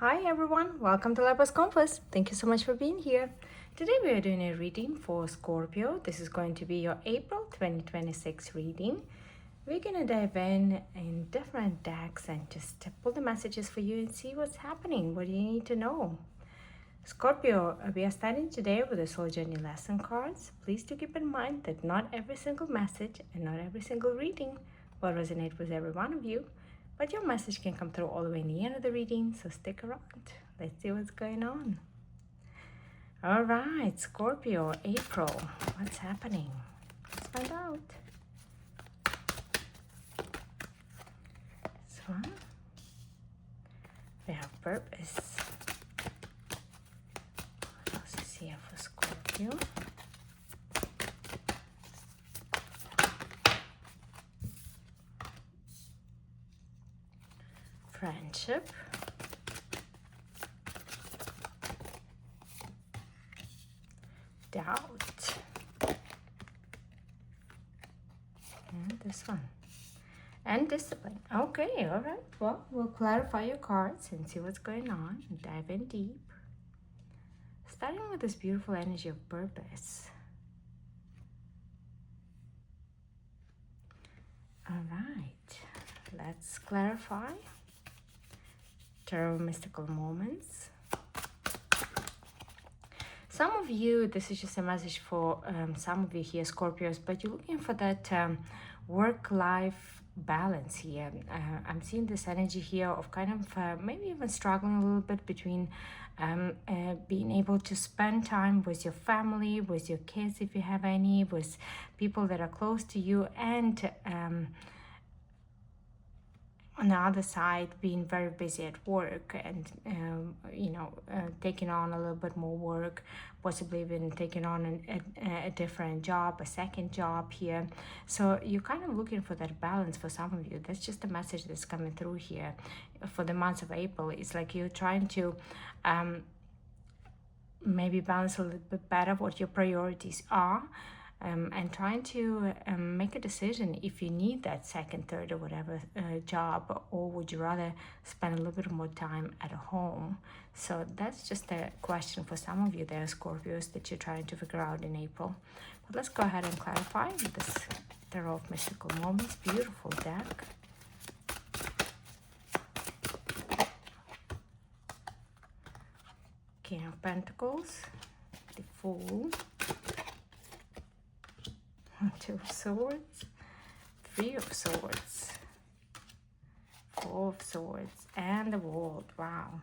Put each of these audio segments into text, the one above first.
Hi everyone, welcome to Lifepath Compass. Thank you so much for being here. Today we are doing a reading for Scorpio. This is going to be your April 2026 reading. We're going to dive in different decks and just pull the messages for you and see what's happening. What do you need to know? Scorpio, we are starting today with the Soul Journey lesson cards. Please do keep in mind that not every single message and not every single reading will resonate with every one of you. But your message can come through all the way in the end of the reading, so stick around. Let's see what's going on. All right, Scorpio, April, what's happening? Let's find out. This one, we have purpose. What else is here for Scorpio? Friendship. Doubt. And this one. And discipline. Okay, all right. Well, we'll clarify your cards and see what's going on and dive in deep. Starting with this beautiful energy of purpose. All right, let's clarify. Tarot mystical moments. Some of you, this is just a message for some of you here, Scorpios, but you're looking for that work-life balance here. I'm seeing this energy here of kind of maybe even struggling a little bit between being able to spend time with your family, with your kids if you have any, with people that are close to you, and on the other side being very busy at work and taking on a little bit more work, possibly even taking on a different job, a second job here. So you're kind of looking for that balance for some of you. That's just a message that's coming through here for the month of April. It's like you're trying to maybe balance a little bit better what your priorities are. And trying to make a decision if you need that second, third, or whatever job, or would you rather spend a little bit more time at home? So that's just a question for some of you there, Scorpios, that you're trying to figure out in April. But let's go ahead and clarify this Tarot of Mystical Moments. Beautiful deck. King of Pentacles, the Fool, Two of Swords, Three of Swords, Four of Swords, and the World. Wow.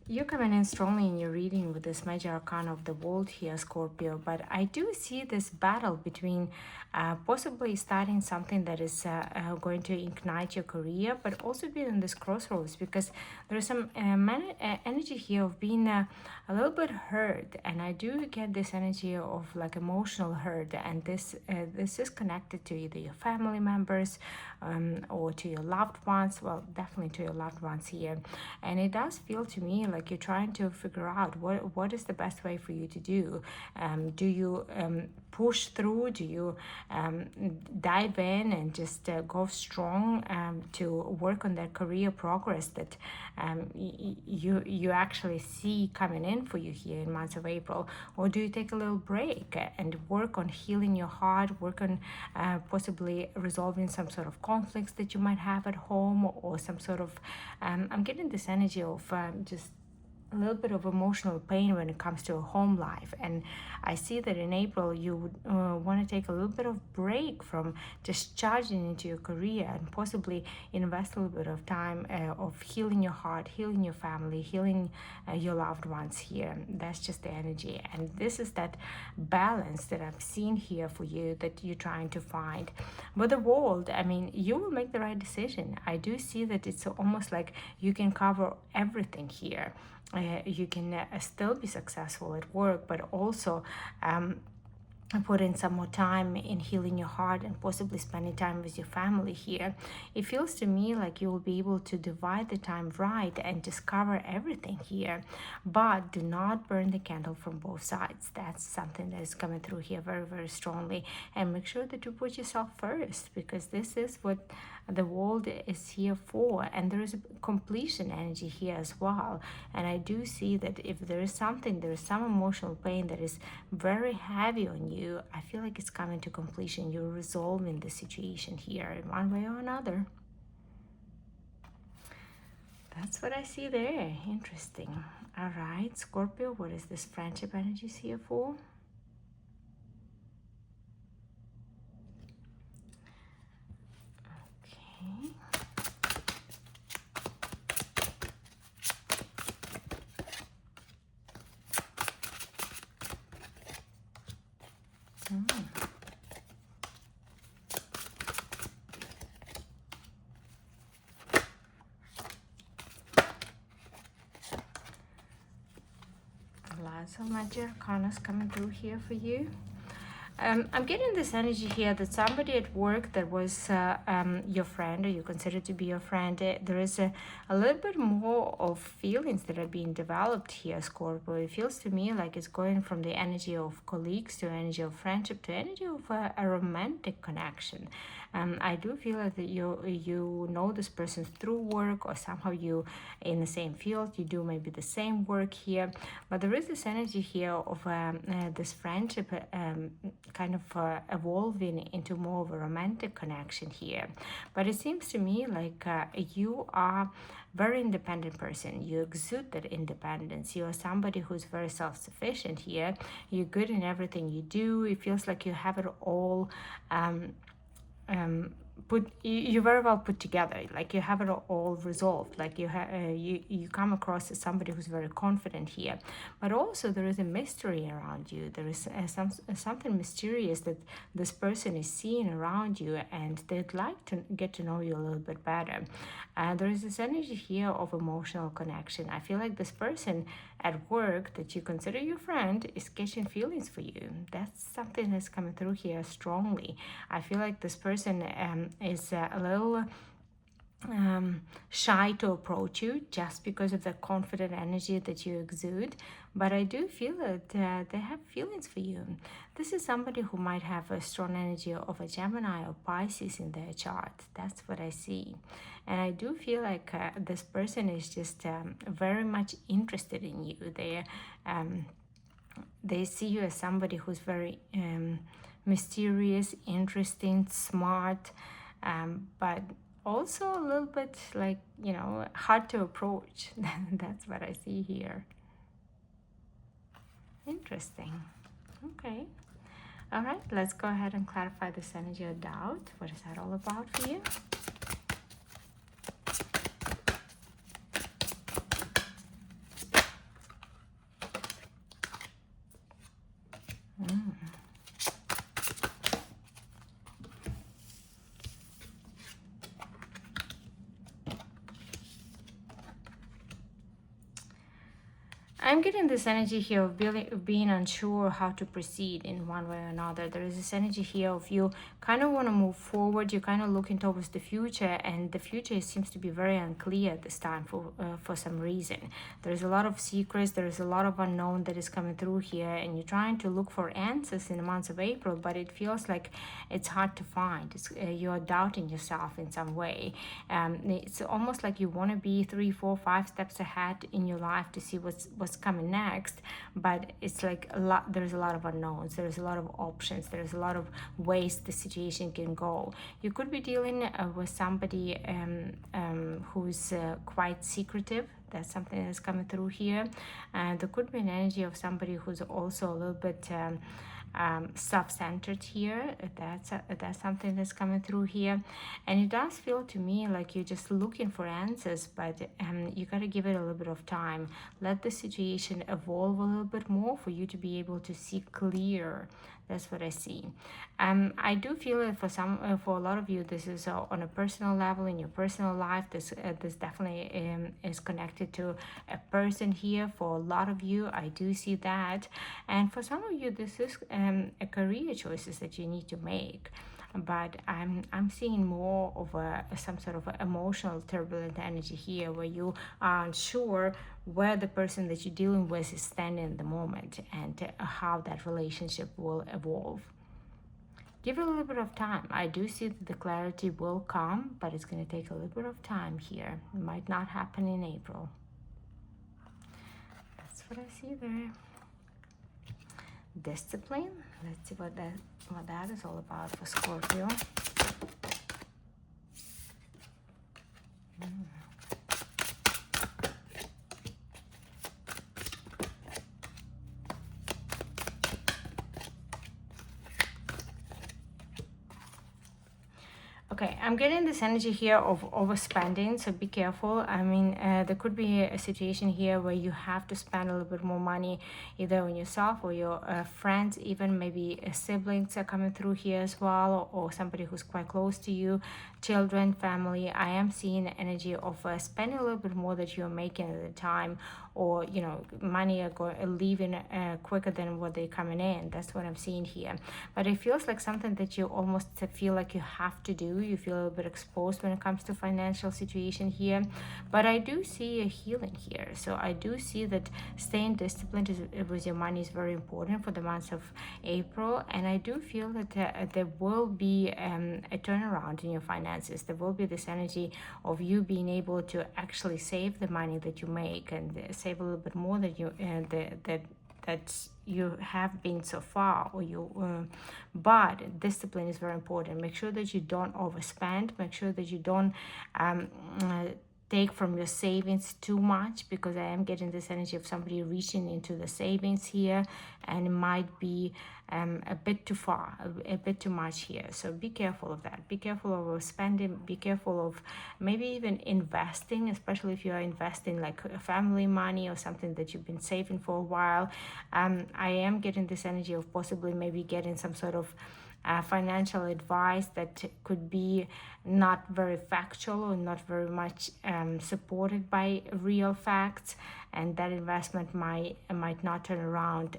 You're coming in strongly in your reading with this major arcana of the world here, Scorpio, but I do see this battle between possibly starting something that is going to ignite your career, but also being in this crossroads, because there's some energy here of being a little bit hurt, and I do get this energy of like emotional hurt, and this is connected to either your family members or to your loved ones. Well, definitely to your loved ones here, and it does feel to me like you're trying to figure out what is the best way for you to do. Do you push through? Do you dive in and just go strong to work on that career progress that you actually see coming in for you here in months of April? Or do you take a little break and work on healing your heart, work on possibly resolving some sort of conflicts that you might have at home, or some sort of I'm getting this energy of just a little bit of emotional pain when it comes to a home life. And I see that in April you would want to take a little bit of break from just charging into your career, and possibly invest a little bit of time of healing your heart, healing your family, healing your loved ones here. That's just the energy, and this is that balance that I've seen here for you that you're trying to find. But the world, I mean, you will make the right decision. I do see that it's almost like you can cover everything here. You can still be successful at work, but also put in some more time in healing your heart and possibly spending time with your family here. It feels to me like you will be able to divide the time right and discover everything here, but do not burn the candle from both sides. That's something that is coming through here very, very strongly. And make sure that you put yourself first, because this is what the world is here for, and there is a completion energy here as well. And I do see that if there is something, there is some emotional pain that is very heavy on you, I feel like it's coming to completion. You're resolving the situation here in one way or another. That's what I see there. Interesting. All right, Scorpio, what is this friendship energies here for? Okay. Lots of magic arcanas coming through here for you. I'm getting this energy here that somebody at work that was your friend, or you consider to be your friend, there is a little bit more of feelings that are being developed here, Scorpio. It feels to me like it's going from the energy of colleagues to energy of friendship to energy of a romantic connection. I do feel that you know this person through work, or somehow you in the same field, you do maybe the same work here, but there is this energy here of this friendship kind of evolving into more of a romantic connection here. But it seems to me like you are very independent person. You exude that independence. You are somebody who's very self-sufficient here. You're good in everything you do. It feels like you have it all you very well put together, like you have it all resolved, like you come across as somebody who's very confident here. But also there is a mystery around you. There is something mysterious that this person is seeing around you, and they'd like to get to know you a little bit better. There is this energy here of emotional connection. I feel like this person at work that you consider your friend is catching feelings for you. That's something that's coming through here strongly. I feel like this person is a little shy to approach you just because of the confident energy that you exude, but I do feel that they have feelings for you. This is somebody who might have a strong energy of a Gemini or Pisces in their chart. That's what I see. And I do feel like this person is just very much interested in you. They see you as somebody who's very mysterious, interesting, smart, but also a little bit like, hard to approach. That's what I see here. Interesting. Okay. All right, let's go ahead and clarify this energy of doubt. What is that all about for you? I'm getting this energy here of being unsure how to proceed in one way or another. There is this energy here of you kind of want to move forward. You're kind of looking towards the future, and the future seems to be very unclear at this time for some reason. There's a lot of secrets. There's a lot of unknown that is coming through here, and you're trying to look for answers in the month of April, but it feels like it's hard to find. You're doubting yourself in some way. It's almost like you want to be 3, 4, 5 steps ahead in your life to see what's coming next, but it's like there's a lot of unknowns. There's a lot of options. There's a lot of ways the situation can go. You could be dealing with somebody who's quite secretive. That's something that's coming through here. There could be an energy of somebody who's also a little bit self-centered here. That's something that's coming through here. And it does feel to me like you're just looking for answers, but you got to give it a little bit of time. Let the situation evolve a little bit more for you to be able to see clear. That's what I see. I do feel that for a lot of you, this is on a personal level in your personal life. This definitely is connected to a person here. For a lot of you, I do see that, and for some of you, this is a career choices that you need to make. But I'm seeing more of some sort of emotional turbulent energy here, where you are unsure where the person that you're dealing with is standing in the moment, and how that relationship will evolve. Give it a little bit of time. I do see that the clarity will come, but it's going to take a little bit of time here. It might not happen in April. That's what I see there. Discipline. Let's see what that is all about for Scorpio. Okay, I'm getting this energy here of overspending, so be careful. I mean, there could be a situation here where you have to spend a little bit more money either on yourself or your friends, even maybe siblings are coming through here as well, or somebody who's quite close to you, children, family. I am seeing the energy of spending a little bit more that you're making at the time, or money are leaving quicker than what they're coming in. That's what I'm seeing here. But it feels like something that you almost feel like you have to do. You feel a little bit exposed when it comes to financial situation here. But I do see a healing here. So I do see that staying disciplined with your money is very important for the month of April. And I do feel that there will be a turnaround in your finances. There will be this energy of you being able to actually save the money that you make and save a little bit more that you have been so far, or but discipline is very important. Make sure that you don't overspend. Make sure that you don't take from your savings too much, because I am getting this energy of somebody reaching into the savings here, and it might be a bit too far, a bit too much here. So be careful of that. Be careful of spending. Be careful of maybe even investing, especially if you are investing like family money or something that you've been saving for a while. I am getting this energy of possibly maybe getting some sort of financial advice that could be not very factual or not very much supported by real facts, and that investment might not turn around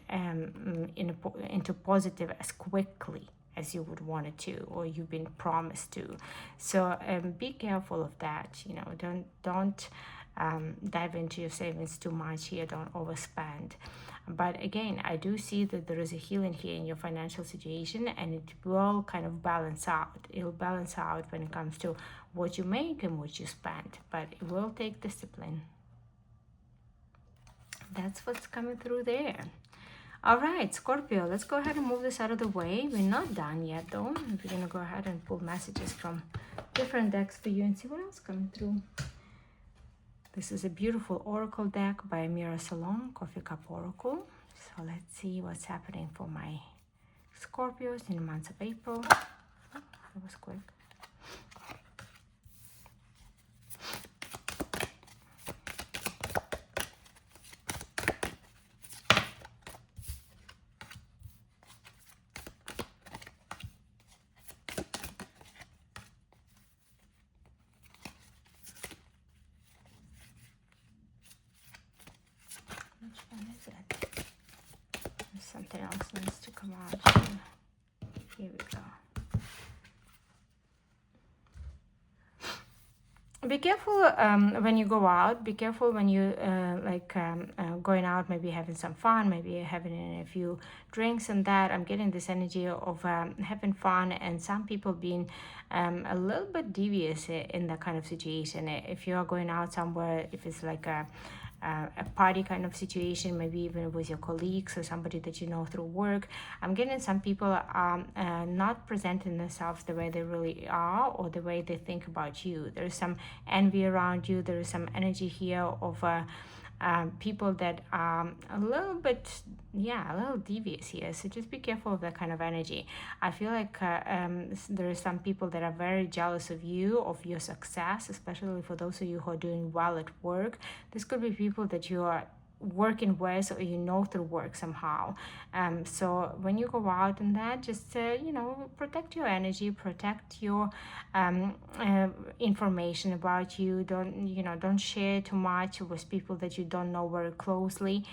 into positive as quickly as you would want it to, or you've been promised to. So be careful of that. Don't dive into your savings too much here. Don't overspend. But again, I do see that there is a healing here in your financial situation, and it will kind of balance out. It'll balance out when it comes to what you make and what you spend, but it will take discipline. That's what's coming through there. All right, Scorpio, let's go ahead and move this out of the way. We're not done yet, though. We're going to go ahead and pull messages from different decks for you and see what else coming through. This is a beautiful oracle deck by Amira Salon, Coffee Cup Oracle. So let's see what's happening for my Scorpios in the month of April. Oh, that was quick. Which one is it? Something else needs to come out here. Here we go. Be careful when you go out. Be careful when you going out, maybe having some fun, maybe having a few drinks and that. I'm getting this energy of having fun, and some people being a little bit devious in that kind of situation. If you are going out somewhere, if it's like a party kind of situation, maybe even with your colleagues or somebody that you know through work, I'm getting some people not presenting themselves the way they really are, or the way they think about you. There's some envy around you. There is some energy here of people that are a little devious here. So just be careful of that kind of energy. I feel like there are some people that are very jealous of you, of your success, especially for those of you who are doing well at work. This could be people that you are working with, or through work somehow. So when you go out and that, just protect your energy, protect your information about you. Don't share too much with people that you don't know very closely.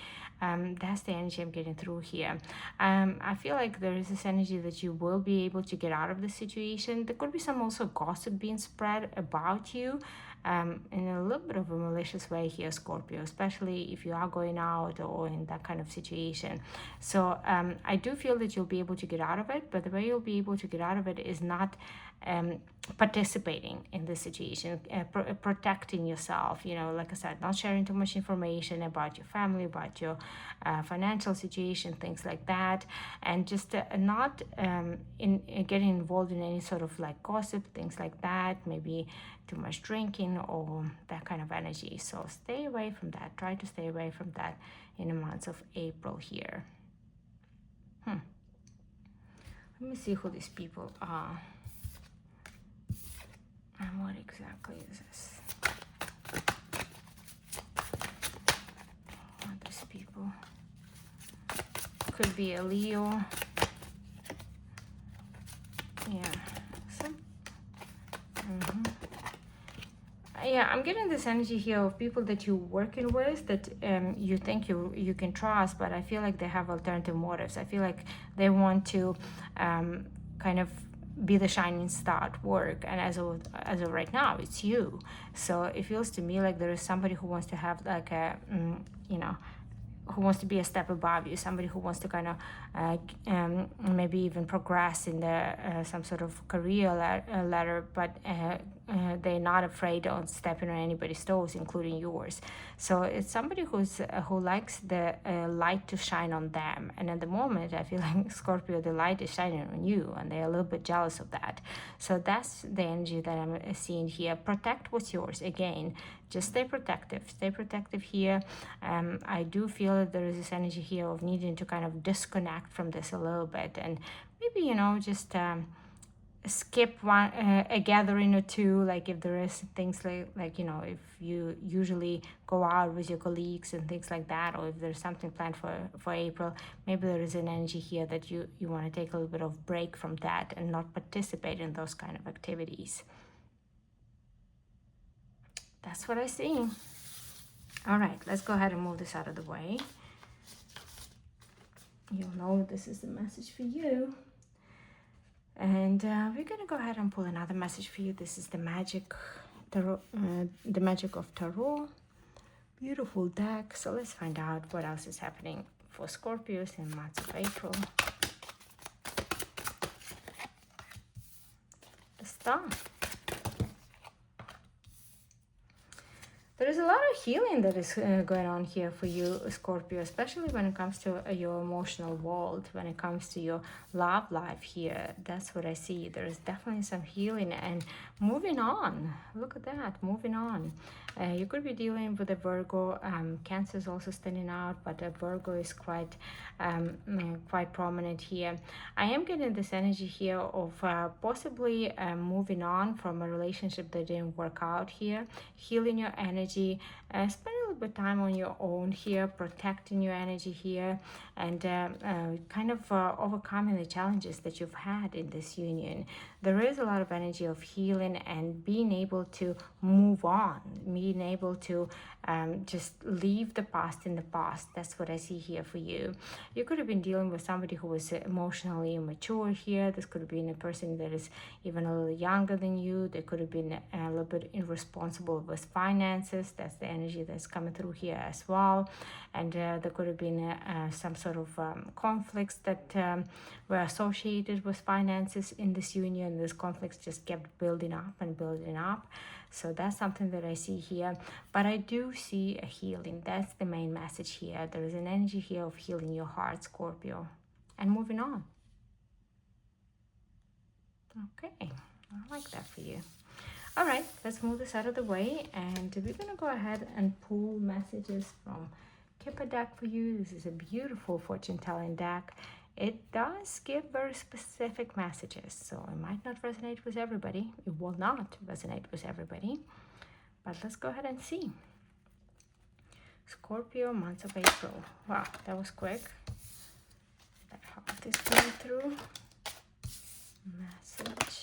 That's the energy I'm getting through here. I feel like there is this energy that you will be able to get out of the situation. There could be some also gossip being spread about you. in a little bit of a malicious way here, Scorpio, especially if you are going out or in that kind of situation. So I do feel that you'll be able to get out of it, but the way you'll be able to get out of it is not participating in the situation, protecting yourself, like I said, not sharing too much information about your family, about your financial situation, things like that, and just not getting involved in any sort of like gossip, things like that, maybe too much drinking or that kind of energy. So stay away from that. Try to stay away from that in the months of April here. Let me see who these people are. And what exactly is this? What these people? Could be a Leo. Yeah. Yeah, I'm getting this energy here of people that you're working with that you think you can trust, but I feel like they have alternative motives. I feel like they want to kind of be the shining star at work, and as of right now, it's you. So it feels to me like there is somebody who wants to have like a who wants to be a step above you, somebody who wants to kind of maybe even progress in the some sort of career ladder, but they're not afraid of stepping on anybody's toes, including yours. So it's somebody who likes the light to shine on them, and at the moment I feel like Scorpio, the light is shining on you, and they're a little bit jealous of that. So that's the energy that I'm seeing here. Protect what's yours. Again, just stay protective here. I do feel that there is this energy here of needing to kind of disconnect from this a little bit, and maybe just skip one a gathering or two, like if there is things like if you usually go out with your colleagues and things like that, or if there's something planned for April, maybe there is an energy here that you want to take a little bit of break from that and not participate in those kind of activities. That's what I see. All right, let's go ahead and move this out of the way. You'll know this is the message for you. And we're going to go ahead and pull another message for you. This is the Magic Tarot, the Magic of Tarot. Beautiful deck. So let's find out what else is happening for Scorpios in month of April. The Star. There is a lot of healing that is going on here for you, Scorpio, especially when it comes to your emotional world, when it comes to your love life here. That's what I see. There is definitely some healing and moving on. Look at that, moving on. You could be dealing with a Virgo. Cancer is also standing out, but a Virgo is quite prominent here. I am getting this energy here of possibly moving on from a relationship that didn't work out here, healing your energy. Spend a little bit of time on your own here, protecting your energy here, and kind of overcoming the challenges that you've had in this union. There is a lot of energy of healing and being able to move on, being able to just leave the past in the past. That's what I see here for you. You could have been dealing with somebody who was emotionally immature here. This could have been a person that is even a little younger than you. They could have been a little bit irresponsible with finances. That's the energy that's coming through here as well. And there could have been some sort of conflicts that were associated with finances in this union. This conflicts just kept building up and building up. So that's something that I see here. But I do see a healing. That's the main message here. There is an energy here of healing your heart, Scorpio, and moving on. Okay, I like that for you. All right, let's move this out of the way, and we're going to go ahead and pull messages from Kipper deck for you. This is a beautiful fortune-telling deck. It does give very specific messages, so it might not resonate with everybody. It will not resonate with everybody, but let's go ahead and see. Scorpio, month of April. Wow, that was quick. That heart is coming through. Message.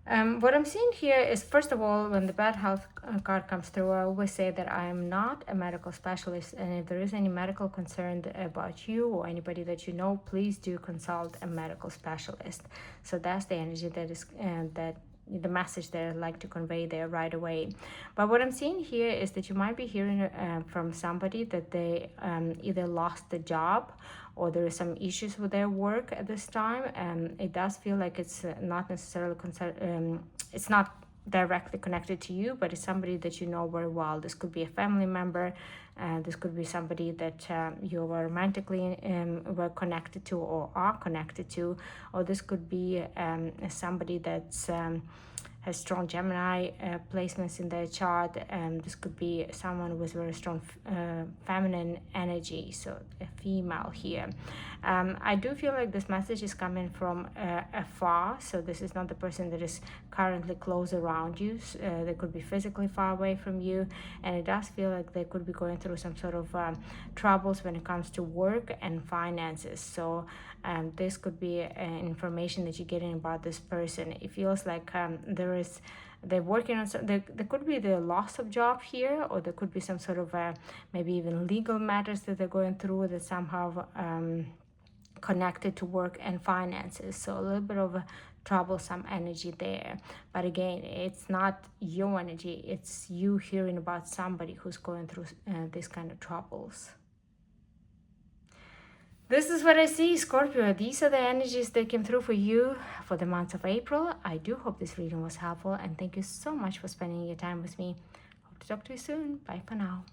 What I'm seeing here is, first of all, when the bad health card comes through, I always say that I am not a medical specialist, and if there is any medical concern about you or anybody that you know, please do consult a medical specialist. So that's the energy that is that the message that I'd like to convey there right away. But what I'm seeing here is that you might be hearing from somebody that they either lost the job or there is some issues with their work at this time. It does feel like it's not necessarily it's not directly connected to you, but it's somebody that you know very well. This could be a family member, this could be somebody that you were romantically were connected to or are connected to, or this could be somebody that's has strong Gemini placements in their chart, and this could be someone with very strong feminine energy, so a female here. I do feel like this message is coming from afar, so this is not the person that is currently close around you. They could be physically far away from you, and it does feel like they could be going through some sort of troubles when it comes to work and finances. So this could be information that you're getting about this person. It feels like they're working on some, there could be the loss of job here, or there could be some sort of maybe even legal matters that they're going through that somehow connected to work and finances. So a little bit of a troublesome energy there, but again, it's not your energy, it's you hearing about somebody who's going through this kind of troubles. This is what I see, Scorpio. These are the energies that came through for you for the month of April. I do hope this reading was helpful, and thank you so much for spending your time with me. Hope to talk to you soon. Bye for now.